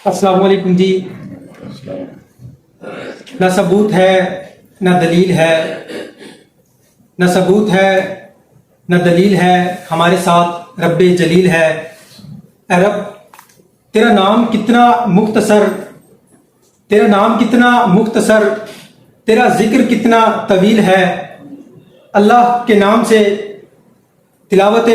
अस्सलाम वालेकुम जी। न सबूत है न दलील है, न सबूत है न दलील है, हमारे साथ रब्बे जलील है। ऐ रब, तेरा नाम कितना मुख्तसर, तेरा नाम कितना मुख्तसर, तेरा जिक्र कितना तवील है। अल्लाह के नाम से, तिलावत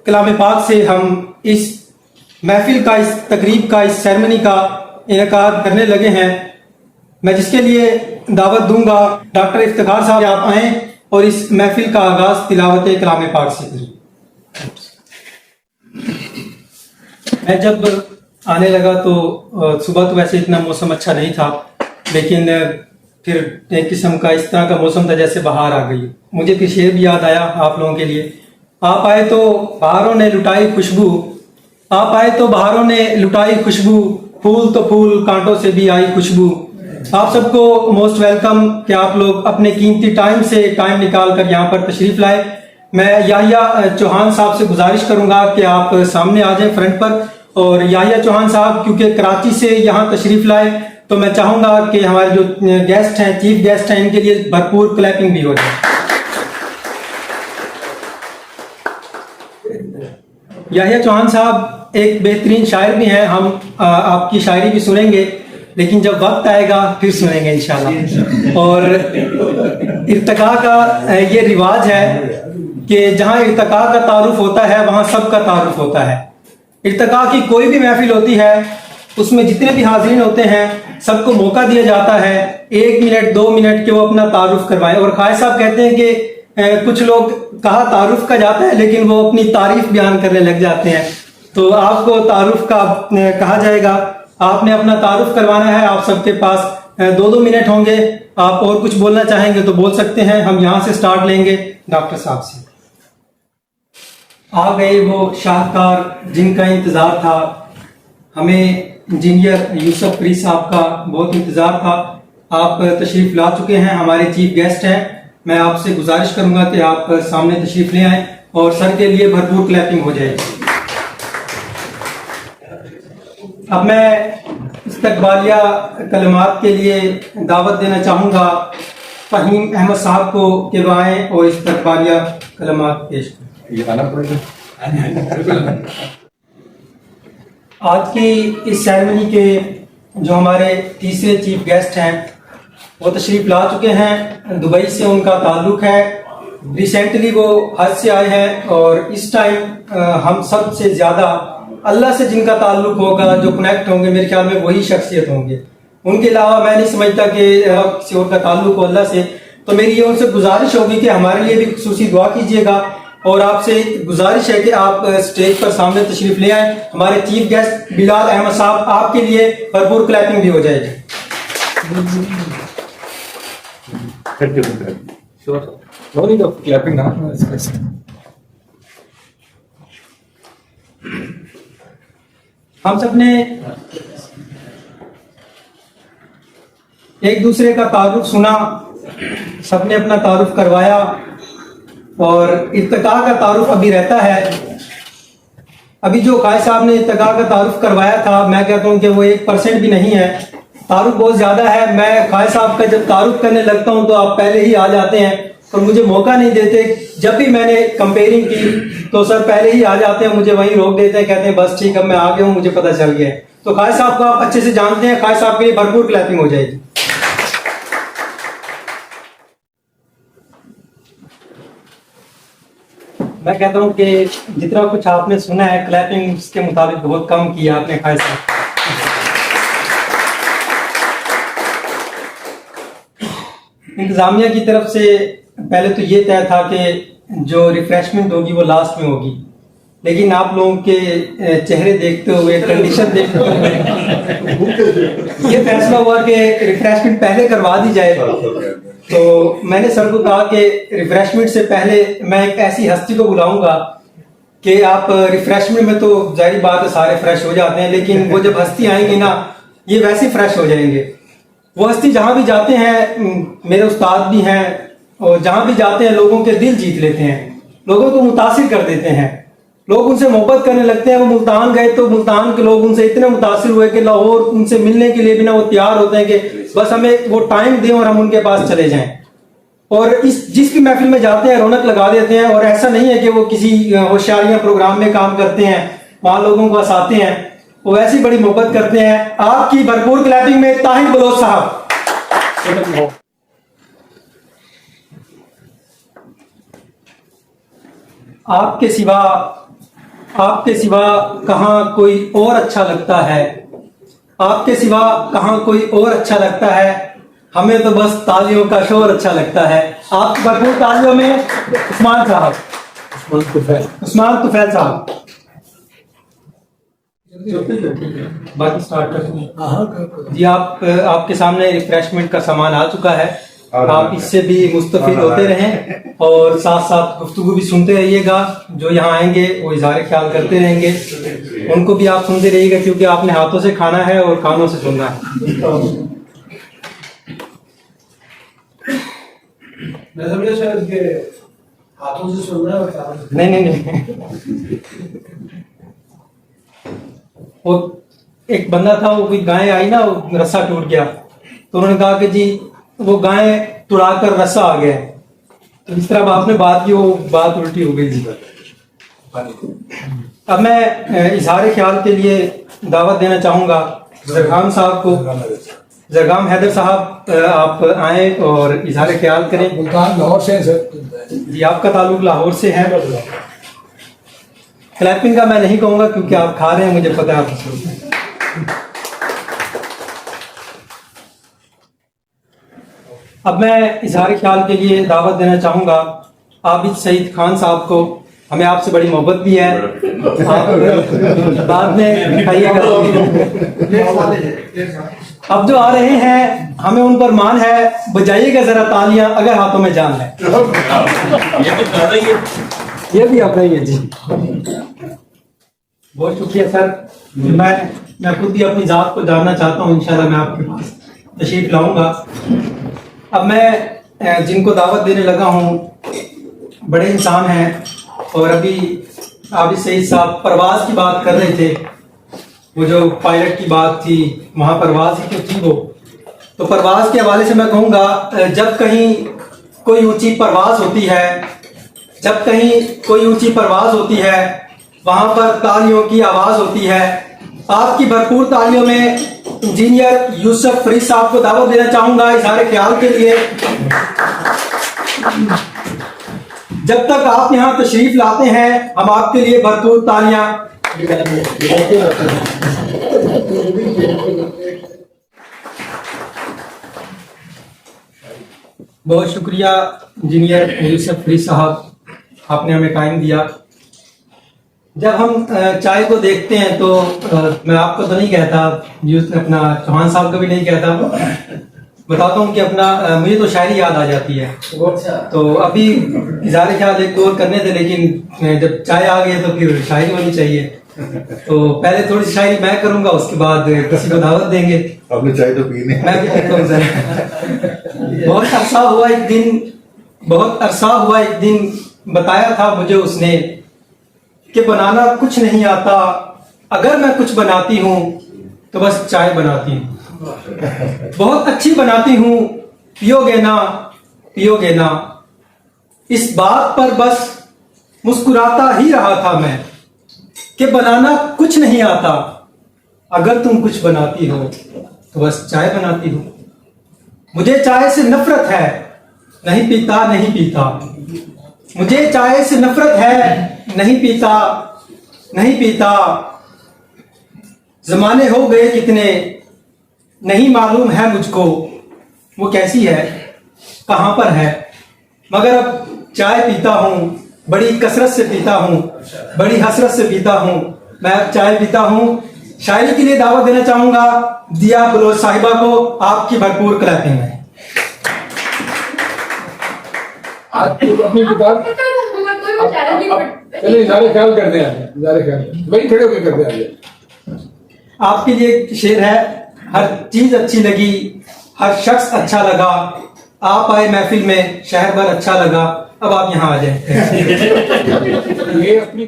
कलाम पाक से हम इस महफिल का, इस तकरीब का, इस सेरेमनी का इनेकाद करने लगे हैं। मैं जिसके लिए दावत दूंगा डॉक्टर इफ्तिखार साहब, आप आएँ और इस महफिल का आगाज तिलावत कलाम पाक से करें। मैं जब आने लगा तो सुबह तो वैसे इतना मौसम अच्छा नहीं था, लेकिन फिर एक किस्म का इस तरह का मौसम था जैसे बाहर आ गई। मुझे फिर शेर भी याद आया आप लोगों के लिए। आप आए तो बहारों ने लुटाई खुशबू, आप आए तो बहारों ने लुटाई खुशबू, फूल तो फूल कांटों से भी आई खुशबू। आप सबको मोस्ट वेलकम कि आप लोग अपने कीमती टाइम से टाइम निकाल कर यहाँ पर तशरीफ लाए। मैं याहिया चौहान साहब से गुजारिश करूंगा कि आप सामने आ जाएं फ्रंट पर। और याहिया चौहान साहब क्योंकि कराची से यहाँ तशरीफ लाए, तो मैं चाहूंगा कि हमारे जो गेस्ट हैं, चीफ गेस्ट हैं, इनके लिए भरपूर क्लैपिंग भी हो जाए। याहिया चौहान साहब एक बेहतरीन शायर भी हैं, हम आपकी शायरी भी सुनेंगे, लेकिन जब वक्त आएगा फिर सुनेंगे इंशाल्लाह। और इर्तिका का ये रिवाज है कि जहाँ इर्तिका का तारुफ होता है वहाँ सबका तारुफ होता है। इर्तिका की कोई भी महफिल होती है, उसमें जितने भी हाज़रीन होते हैं सबको मौका दिया जाता है 1 मिनट 2 मिनट के वो अपना तारुफ करवाएं। और खाय साहब कहते हैं कि कुछ लोग कहा तारुफ का जाता है लेकिन वो अपनी तारीफ बयान करने लग जाते हैं, तो आपको तारुफ का कहा जाएगा। आपने अपना तारुफ करवाना है, आप सबके पास 2-2 मिनट होंगे। आप और कुछ बोलना चाहेंगे तो बोल सकते हैं। हम यहाँ से स्टार्ट लेंगे डॉक्टर साहब से। आ गए वो शाहकार जिनका इंतजार था, हमें इंजीनियर यूसुफ परी साहब का बहुत इंतजार था। आप तशरीफ ला चुके हैं, हमारे चीफ गेस्ट हैं। मैं आपसे गुजारिश करूंगा कि आप सामने तशरीफ ले आएं और सर के लिए भरपूर क्लैपिंग हो जाए। अब मैं इस्तकबालिया कलमात के लिए दावत देना चाहूंगा फहीम अहमद साहब को कि वो आएं और इस्तकबालिया कलमात पेश करें। आज की इस सेरेमनी के जो हमारे तीसरे चीफ गेस्ट हैं वो तशरीफ ला चुके हैं। दुबई से उनका ताल्लुक है, रिसेंटली वो हज से आए हैं। और इस टाइम हम सब से ज्यादा अल्लाह से जिनका ताल्लुक होगा, जो कनेक्ट होंगे, मेरे ख्याल में वही शख्सियत होंगे। उनके अलावा मैं नहीं समझता कि किसी और का ताल्लुक हो अल्लाह से। तो मेरी ये उनसे गुजारिश होगी कि हमारे लिए भी खुसूसी दुआ कीजिएगा। और आपसे गुजारिश है कि आप स्टेज पर सामने तशरीफ ले आए। हमारे चीफ गेस्ट बिलाल अहमद साहब, आपके लिए भरपूर क्लैपिंग भी हो जाएगी। हम सब ने एक दूसरे का तारुफ सुना, सबने अपना तारुफ करवाया और इर्तिका का तारुफ अभी रहता है। अभी जो खाय साहब ने इर्तिका का तारुफ करवाया था, मैं कहता हूँ कि वो 1% भी नहीं है। तारुफ बहुत ज्यादा है। मैं खाय साहब का जब तारुफ करने लगता हूँ तो आप पहले ही आ जाते हैं और मुझे मौका नहीं देते। जब भी मैंने कंपेयरिंग की तो सर पहले ही आ जाते हैं, मुझे वहीं रोक देते हैं, कहते हैं बस ठीक, अब मैं आ गया हूँ, मुझे पता चल गया। तो खाय साहब को आप अच्छे से जानते हैं। खाय साहब के लिए भरपूर क्लैपिंग हो जाएगी। मैं कहता हूँ कि जितना कुछ आपने सुना है क्लैपिंग उसके मुताबिक बहुत कम किया आपने खाय साहब। इंतजामिया की तरफ से पहले तो ये तय था कि जो रिफ्रेशमेंट होगी वो लास्ट में होगी, लेकिन आप लोगों के चेहरे देखते हुए, कंडीशन देखते हुए ये फैसला हुआ कि रिफ्रेशमेंट पहले करवा दी जाए। तो मैंने सर को कहा कि रिफ्रेशमेंट से पहले मैं एक ऐसी हस्ती को बुलाऊंगा कि आप रिफ्रेशमेंट में तो जाहिर बात है सारे फ्रेश हो जाते हैं, लेकिन वो जब हस्ती आएंगी ना, ये वैसे फ्रेश हो जाएंगे। वो हस्ती जहां भी जाते हैं, मेरे उस्ताद भी हैं, और जहां भी जाते हैं लोगों के दिल जीत लेते हैं, लोगों को मुतासिर कर देते हैं। लोग उनसे मोहब्बत करने लगते हैं। वो मुल्तान गए तो मुल्तान के लोग उनसे इतने मुतासिर हुए कि लाहौर उनसे मिलने के लिए भी ना वो तैयार होते हैं कि बस हमें वो टाइम दें और हम उनके पास चले जाएं। और इस जिस भी महफिल में जाते हैं रौनक लगा देते हैं। और ऐसा नहीं है कि वो किसी होशियारियां प्रोग्राम में काम करते हैं, वहां लोगों को हंसाते हैं, वो ऐसी बड़ी मोहब्बत करते हैं। आपकी भरपूर क्लैपिंग में ताहिर बलोच साहब। आपके सिवा कहाँ कोई और अच्छा लगता है, आपके सिवा कहाँ कोई और अच्छा लगता है, हमें तो बस तालियों का शोर अच्छा लगता है। आपकी भरपूर तालियों में उस्मान साहब, उस्मान तुफैल साहब। बाकी स्टार्ट करते जी। आपके सामने रिफ्रेशमेंट का सामान आ चुका है, आप इससे भी मुस्तफिद होते रहें और साथ साथ गुफ्तगू भी सुनते रहिएगा। जो यहाँ आएंगे वो इज़हार ख्याल करते रहेंगे, उनको भी आप सुनते रहिएगा, क्योंकि आपने हाथों से खाना है और कानों से सुनना है। मैं समझा शायद कि हाथों से सुनना है और कानों से। नहीं। वो एक बंदा था, वो कोई गाय आई ना, वो रस्सा टूट गया, तो उन्होंने कहा कि जी वो गाय तुड़ाकर रस्सा आ गया। तो इस तरह आपने बात की, वो बात उल्टी हो गई जी। अब मैं इजहार ख्याल के लिए दावत देना चाहूंगा जरगाम साहब को। जरगाम हैदर साहब, आप आए और इजहार ख्याल करें। मुल्तान लाहौर से सर जी, आपका ताल्लुक लाहौर से है। क्लैपिंग का मैं नहीं कहूंगा क्योंकि आप खा रहे हैं, मुझे पता है आप। अब मैं इजहार ख्याल के लिए दावत देना चाहूंगा आबिद सईद खान साहब को। हमें आपसे बड़ी मोहब्बत भी है, आप बाद में खाइएगा। अब जो आ रहे हैं हमें उन पर मान है, बजाइएगा जरा तालियां अगर हाथों में जान है। ये भी अपना ही है जी। बहुत शुक्रिया सर। मैं खुद भी अपनी जात को जानना चाहता हूँ, इंशाल्लाह मैं आपके पास तशरीफ लाऊंगा। अब मैं जिनको दावत देने लगा हूँ बड़े इंसान हैं, और अभी आबिद सईद साहब परवाज की बात कर रहे थे, वो जो पायलट की बात थी, वहाँ परवाज ही तो थी वो। तो परवाज के हवाले से मैं कहूँगा, जब कहीं कोई ऊंची परवाज होती है, जब कहीं कोई ऊंची परवाज होती है, वहाँ पर तालियों की आवाज़ होती है। आपकी भरपूर तालियों में इंजीनियर यूसुफ फरीद साहब को दावत देना चाहूंगा इजहार ख्याल के लिए। जब तक आप यहाँ तशरीफ लाते हैं, हम आपके लिए भरपूर तालियां। बहुत शुक्रिया इंजीनियर यूसुफ फरीद साहब, आपने हमें टाइम दिया। जब हम चाय को देखते हैं तो मैं आपको तो नहीं कहता, अपना चौहान साहब को भी नहीं कहता, बताता हूँ कि अपना मुझे तो शायरी याद आ जाती है। तो अभी इज़हार ख्याल एक दो और करने थे, लेकिन जब चाय आ गई तो फिर शायरी होनी चाहिए। तो पहले थोड़ी सी शायरी मैं करूंगा, उसके बाद किसी को दावत देंगे। आपने चाय तो पीनी है। मैं भी पीता हूँ सर। बहुत अरसा हुआ एक दिन बताया था मुझे उसने कि बनाना कुछ नहीं आता, अगर मैं कुछ बनाती हूँ तो बस चाय बनाती हूँ। बहुत अच्छी बनाती हूँ, पियोगे ना, पियोगे ना। इस बात पर बस मुस्कुराता ही रहा था मैं कि बनाना कुछ नहीं आता, अगर तुम कुछ बनाती हो तो बस चाय बनाती हो। मुझे चाय से नफरत है, नहीं पीता नहीं पीता। मुझे चाय से नफरत है, नहीं पीता नहीं पीता। जमाने हो गए कितने नहीं मालूम है मुझको, वो कैसी है कहाँ पर है, मगर अब चाय पीता हूँ, बड़ी कसरत से पीता हूँ, बड़ी हसरत से पीता हूँ। मैं अब चाय पीता हूँ। शायरी के लिए दावत देना चाहूंगा दिया बलोच साहिबा को। आपकी भरपूर क्लैपिंग है। अपनी किताब चलिए इज़हार ख्याल करते हैं, इज़हार ख्याल वही खड़े होकर करते हैं। आपके लिए एक शेर है, हर चीज अच्छी लगी, हर शख्स अच्छा लगा, आप आए महफिल में शहर भर अच्छा लगा। अब आप यहाँ आ जाए। ये अपनी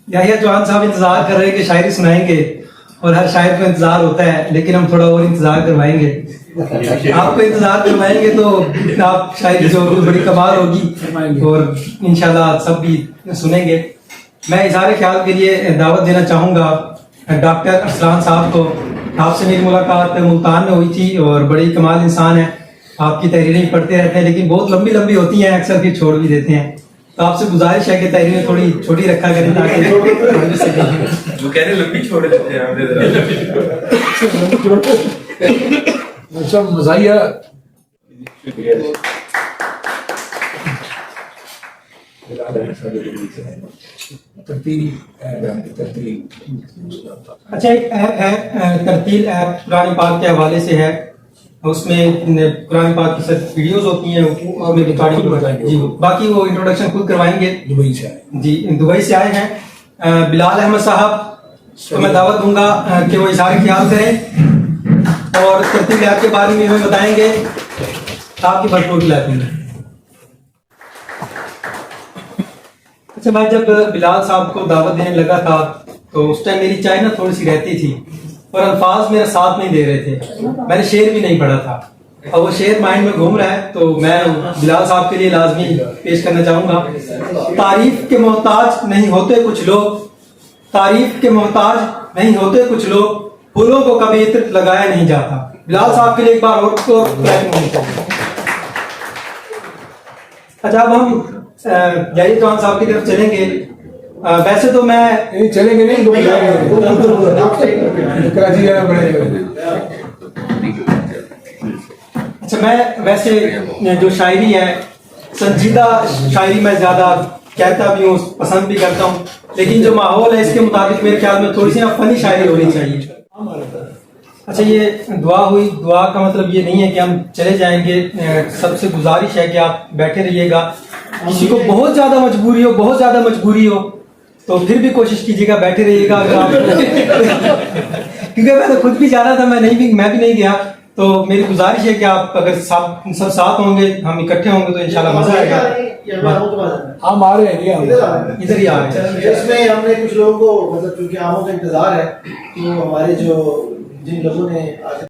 याहिया चौहान साहब इंतजार कर रहे हैं कि शायरी सुनाएंगे और हर शायर को इंतजार होता है, लेकिन हम थोड़ा और इंतजार करवाएंगे, आपको इंतजार करवाएंगे तो आप शायरी जो बड़ी कमाल होगी और इंशाल्लाह सब भी सुनेंगे। मैं इज़हार ख्याल के लिए दावत देना चाहूँगा डॉक्टर अरसलान साहब को। आपसे मेरी मुलाकात मुल्तान में हुई थी और बड़ी कमाल इंसान है, आपकी तहरीरें पढ़ते रहते हैं लेकिन बहुत लंबी लंबी होती हैं, अक्सर फिर छोड़ भी देते हैं, तो आपसे गुजारिश है कि तहरीरें थोड़ी छोटी रखा करें ताकि वो कह रहे लंबी छोड़ देते हैं अच्छा मज़ाहिया अच्छा, एक ऐप है तरतील ऐप, कुरान पाक के हवाले से है, उसमें कुरान पाक की सब वीडियोस होती हैं, उसमें रिकॉर्डिंग बताएंगे जी, बाकी वो इंट्रोडक्शन खुद करवाएंगे। दुबई से आए जी, दुबई से आए हैं बिलाल अहमद साहब, तो मैं दावत दूंगा कि वो इज़हार ख्याल करें और तरतील ऐप के बारे में हमें बताएंगे। आपकी भरपूर लाती है। अच्छा, मैं जब बिलाल साहब को दावत देने लगा था तो उस टाइम मेरी चाय ना थोड़ी सी रहती थी और अल्फाज मेरा साथ नहीं दे रहे थे, मैंने शेर भी नहीं पढ़ा था, और वो शेर माइंड में घूम रहा है, तो मैं बिलाल साहब के लिए लाजमी पेश करना चाहूंगा। तारीफ के मोहताज नहीं होते कुछ लोग, तारीफ के मोहताज नहीं होते कुछ लोग, फूलों को कभी इत्र लगाया नहीं जाता। बिलाल साहब के लिए एक बार और तो अच्छा, अब हम याहिया चौहान साहब की तरफ चलेंगे। वैसे तो मैं नहीं चलेंगे, नहीं दुबई जाएंगे, कराची जाना पड़ेगा। अच्छा, मैं वैसे जो शायरी है संजीदा शायरी मैं ज्यादा कहता भी हूँ, पसंद भी करता हूँ, लेकिन जो माहौल है इसके मुताबिक मेरे ख्याल में थोड़ी सी ना फनी शायरी होनी चाहिए। अच्छा, ये दुआ हुई, दुआ का मतलब ये नहीं है कि हम चले जाएंगे, सबसे गुजारिश है कि आप बैठे रहिएगा। किसी को बहुत ज्यादा मजबूरी हो तो फिर भी कोशिश कीजिएगा बैठे रहिएगा। अगर आप क्योंकि मैं तो खुद भी जा रहा था, मैं भी नहीं गया, तो मेरी गुजारिश है कि आप अगर सब साथ होंगे, हम इकट्ठे होंगे तो इंशाल्लाह मजा आएगा। हम आ रहे हैं, इधर ही आ रहे हैं। इसमें हमने कुछ लोगों को मतलब क्योंकि आमों का इंतजार है, तो हमारे जो जिन लोगों ने